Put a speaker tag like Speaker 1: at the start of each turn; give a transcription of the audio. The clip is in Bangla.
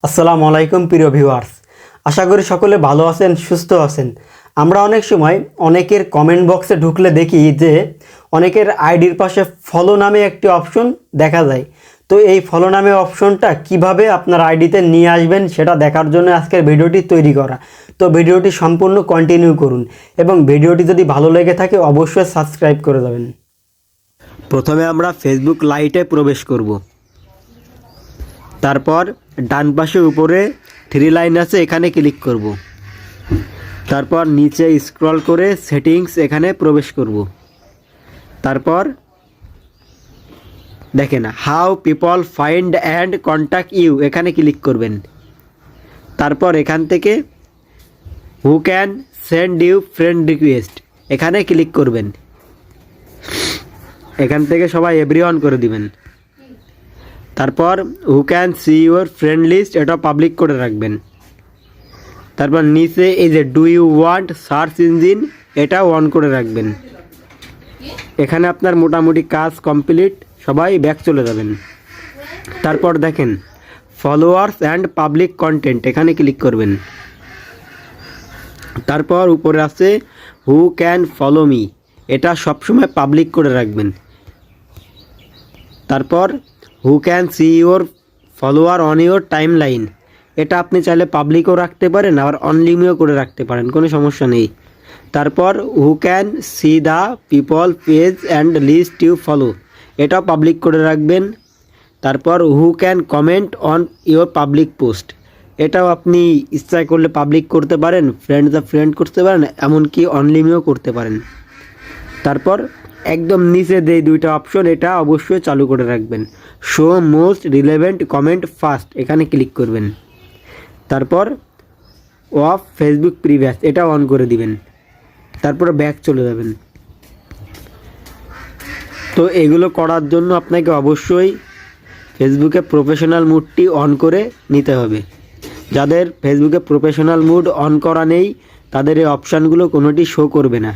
Speaker 1: আসসালামু আলাইকুম প্রিয় ভিউয়ার্স, আশা করি সকলে ভালো আছেন, সুস্থ আছেন। আমরা অনেক সময় অনেকের কমেন্ট বক্সে ঢুকলে দেখি যে অনেকের আইডির পাশে ফলো নামে একটি অপশন দেখা যায়। তো এই ফলো নামে অপশনটা কিভাবে আপনার আইডিতে নিয়ে আসবেন সেটা দেখার জন্য আজকের ভিডিওটি তৈরি করা। তো ভিডিওটি সম্পূর্ণ কন্টিনিউ করুন এবং ভিডিওটি যদি ভালো লেগে থাকে অবশ্যই সাবস্ক্রাইব করে যাবেন। প্রথমে আমরা ফেসবুক লাইটে প্রবেশ করব। তারপর ডান পাশে উপরে থ্রি লাইন আছে, এখানে ক্লিক করব। তারপর নিচে স্ক্রল করে সেটিংস এখানে প্রবেশ করব। তারপর দেখেন how people find and contact you, এখানে ক্লিক করবেন। তারপর এখান থেকে who can send you friend request, এখানে ক্লিক করবেন। এখান থেকে সবাই এভরিওয়ান করে দিবেন। তারপর who can see your friend list, এটা পাবলিক করে রাখবেন। তারপর নিচে এই যে do you want search engine, এটা অন করে রাখবেন। এখানে আপনার মোটামুটি কাজ কমপ্লিট, সবাই ব্যাক চলে যাবেন। তারপর দেখেন ফলোয়ার্স অ্যান্ড পাবলিক কন্টেন্ট, এখানে ক্লিক করবেন। তারপর উপরে আছে হু ক্যান ফলো মি, এটা সবসময় পাবলিক করে রাখবেন। তারপর who can see your follower on your time line, এটা আপনি চাইলে পাবলিকও রাখতে পারেন আবার অনলিমিও করে রাখতে পারেন, কোনো সমস্যা নেই। তারপর who can see the people page and list you follow, এটাও পাবলিক করে রাখবেন। তারপর who can comment on your public post, এটাও আপনি ইচ্ছা করলে পাবলিক করতে পারেন, ফ্রেন্ড করতে পারেন, এমনকি অনলিমিও করতে পারেন। তারপর একদম নিচে যে দুইটা অপশন, এটা অবশ্যই চালু করে রাখবেন। Show most relevant comment first, এখানে ক্লিক করবেন। তারপর অফ ফেসবুক প্রিভিয়াস, এটা অন করে দিবেন। তারপর ব্যাক চলে যাবেন। তো এগুলো করার জন্য আপনাকে অবশ্যই ফেসবুকে প্রফেশনাল মুডটি অন করে নিতে হবে। যাদের ফেসবুকে প্রফেশনাল মুড অন করা নেই তাদের এই অপশানগুলো কোনোটি শো করবে না।